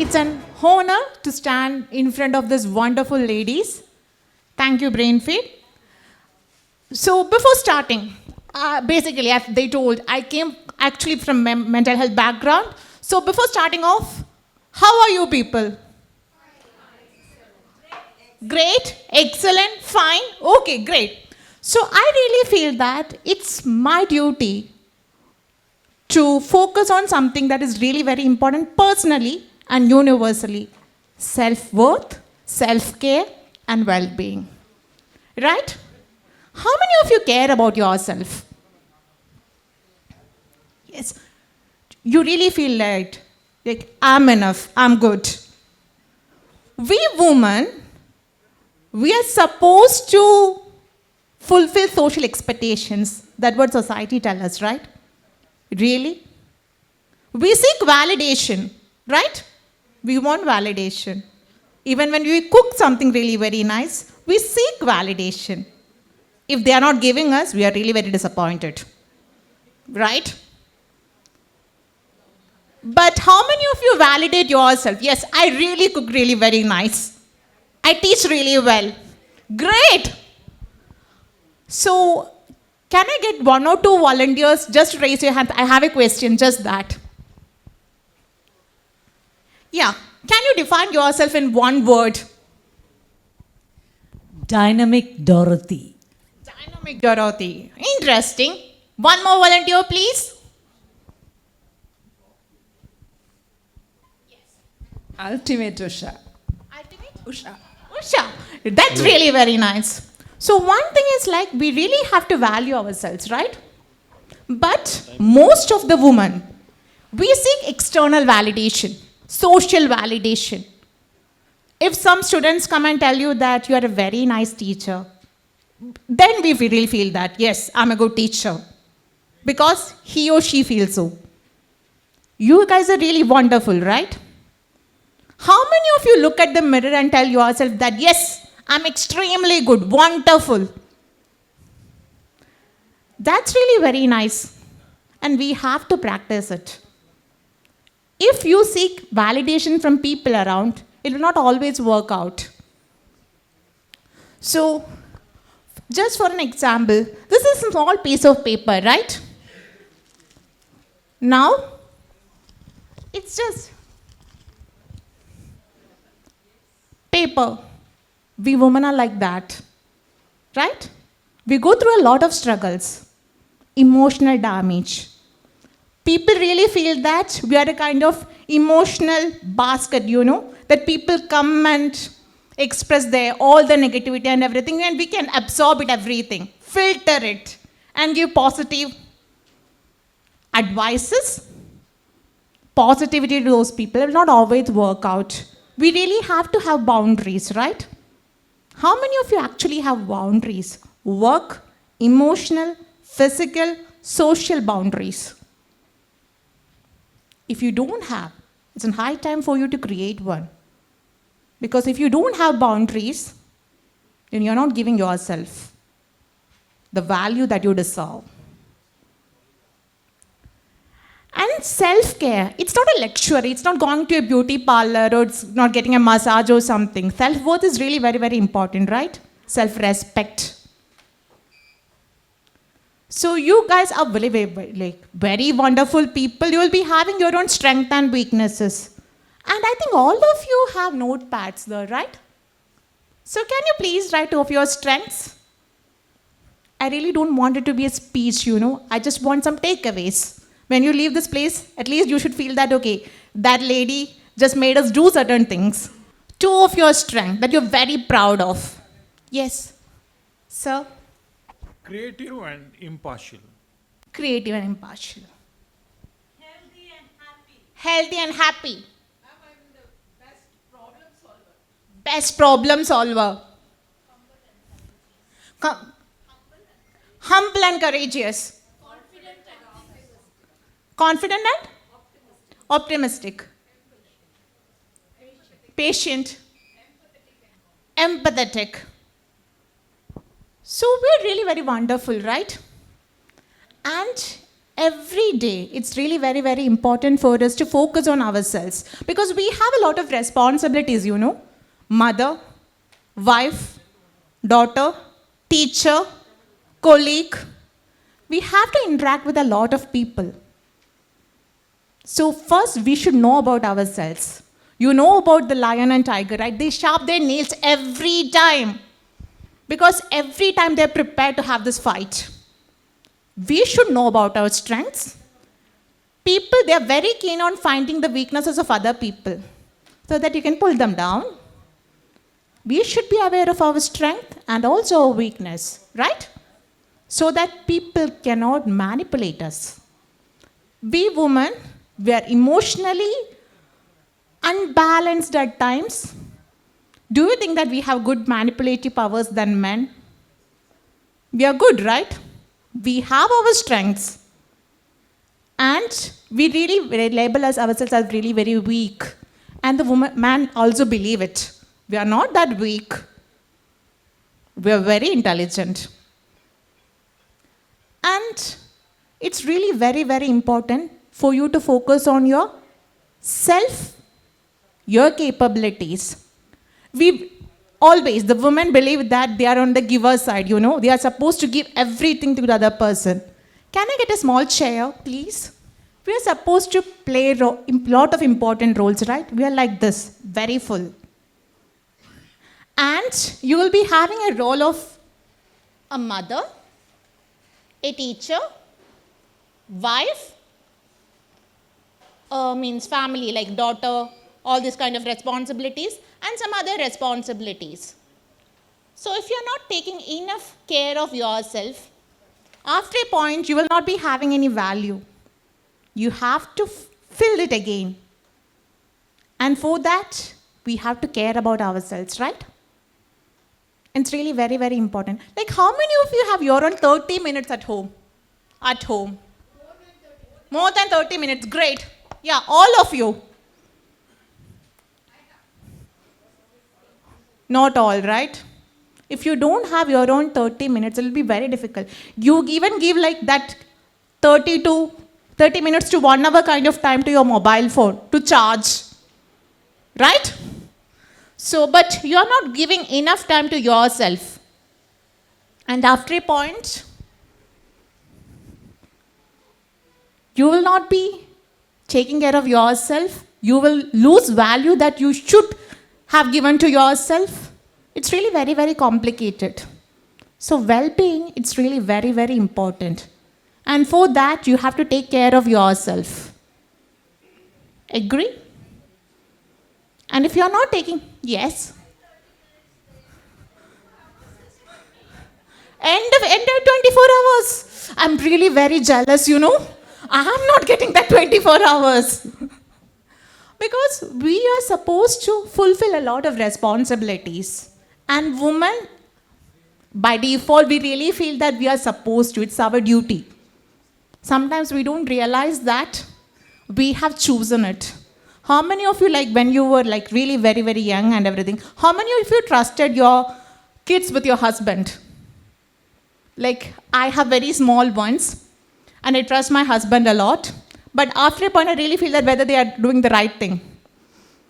It's an honor to stand in front of these wonderful ladies. Thank you, Brainfeed. So before starting, basically, as they told, I came actually from mental health background. So before starting off, how are you people? Great, excellent, fine, okay, great. So I really feel that it's my duty to focus on something that is really very important personally and universally: self-worth, self-care, and well-being. Right? How many of you care about yourself? Yes. You really feel like I'm enough, I'm good. We women, we are supposed to fulfill social expectations. That's what society tells us, right? Really? We seek validation, right? We want validation. Even when we cook something really very nice, we seek validation. If they are not giving us, we are really very disappointed, right? But how many of you validate yourself? Yes, I really cook really very nice. I teach really well. Great. So, can I get one or two volunteers? Just raise your hand. I have a question, just that. Yeah. Can you define yourself in one word? Dynamic Dorothy. Dynamic Dorothy. Interesting. One more volunteer, please. Ultimate Usha. Ultimate? Usha. Usha. That's really very nice. So one thing is like we really have to value ourselves, right? But most of the women, we seek external validation, social validation. If some students come and tell you that you are a very nice teacher, then we really feel that, yes, I'm a good teacher. Because he or she feels so. You guys are really wonderful, right? How many of you look at the mirror and tell yourself that, yes, I'm extremely good, wonderful? That's really very nice. And we have to practice it. If you seek validation from people around, it will not always work out. So, just for an example, this is a small piece of paper, right? Now, it's just paper. We women are like that, right? We go through a lot of struggles, emotional damage. People really feel that we are a kind of emotional basket, that people come and express all the negativity and everything, and we can absorb it, everything, filter it, and give positive advices, positivity to those people. It will not always work out. We really have to have boundaries, right? How many of you actually have boundaries? Work, emotional, physical, social boundaries. If you don't have, it's a high time for you to create one. Because if you don't have boundaries, then you're not giving yourself the value that you deserve. And self-care, it's not a luxury. It's not going to a beauty parlor or it's not getting a massage or something. Self-worth is really very, very important, right? Self-respect. So you guys are very, very wonderful people. You will be having your own strengths and weaknesses. And I think all of you have notepads there, right? So can you please write off your strengths? I really don't want it to be a speech, I just want some takeaways. When you leave this place, at least you should feel that, okay, that lady just made us do certain things. Two of your strengths that you're very proud of. Yes, sir? Creative and impartial. Creative and impartial. Healthy and happy. Healthy and happy. Ma'am, I'm the best problem solver. Best problem solver. Humble and courageous. Confident and optimistic. Patient. Empathetic. So we're really very wonderful, right? And Every day, it's really very, very important for us to focus on ourselves because we have a lot of responsibilities, you know. Mother, wife, daughter, teacher, colleague. We have to interact with a lot of people. So first, we should know about ourselves. You know about the lion and tiger, right? They sharpen their nails every time because every time they're prepared to have this fight. We should know about our strengths. People, they are very keen on finding the weaknesses of other people so that you can pull them down. We should be aware of our strength and also our weakness, right? So that people cannot manipulate us. We women, we are emotionally unbalanced at times. Do you think that we have good manipulative powers than men? We are good, right? We have our strengths. And we really label ourselves as really very weak. And the man also believe it. We are not that weak. We are very intelligent. And it's really very, very important for you to focus on your self, your capabilities. We always, the women believe that they are on the giver side, you know. They are supposed to give everything to the other person. Can I get a small chair, please? We are supposed to play a lot of important roles, right? We are like this, very full. And you will be having a role of a mother, a teacher, wife, means family, like daughter, all these kind of responsibilities, and some other responsibilities. So if you're not taking enough care of yourself, after a point, you will not be having any value. You have to fill it again. And for that, we have to care about ourselves, right? It's really very, very important. Like, how many of you have your own 30 minutes at home? At home? More than 30 minutes. Great. Yeah, all of you. Not all, right? If you don't have your own 30 minutes, it will be very difficult. You even give like that 30 minutes to 1 hour kind of time to your mobile phone to charge. Right? So, but you are not giving enough time to yourself. And after a point, you will not be taking care of yourself. You will lose value that you should have given to yourself. It's really very, very complicated. So well-being, it's really very, very important. And for that, you have to take care of yourself. Agree? And if you're not taking, yes. End of 24 hours. I'm really very jealous, you know. I'm not getting that 24 hours. Because we are supposed to fulfill a lot of responsibilities. And women, by default, we really feel that we are supposed to. It's our duty. Sometimes we don't realize that we have chosen it. How many of you, like when you were like really very, very young and everything, how many of you trusted your kids with your husband? Like, I have very small ones, and I trust my husband a lot. But after a point, I really feel that whether they are doing the right thing,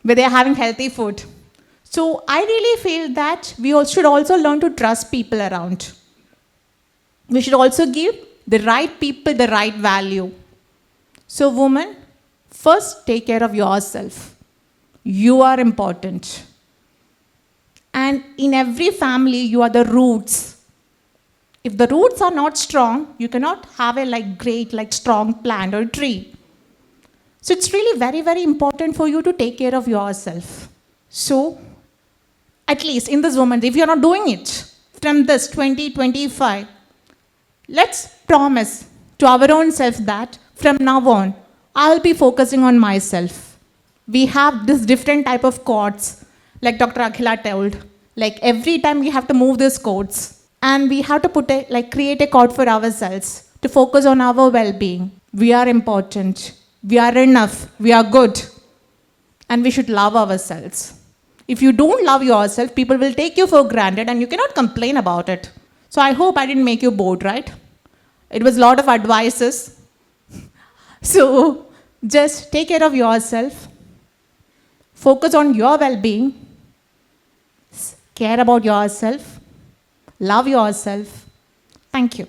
whether they are having healthy food. So I really feel that we all should also learn to trust people around. We should also give the right people the right value. So women, first take care of yourself. You are important. And in every family, you are the roots. If the roots are not strong, you cannot have a great strong plant or tree. So it's really very, very important for you to take care of yourself. So, at least in this moment, if you're not doing it from this 2025, let's promise to our own self that from now on, I'll be focusing on myself. We have this different type of codes, like Dr. Akhila told. Like every time we have to move these codes, and we have to create a code for ourselves to focus on our well-being. We are important. We are enough. We are good. And we should love ourselves. If you don't love yourself, people will take you for granted and you cannot complain about it. So I hope I didn't make you bored, right? It was a lot of advices. So just take care of yourself, focus on your well being, care about yourself, love yourself. Thank you.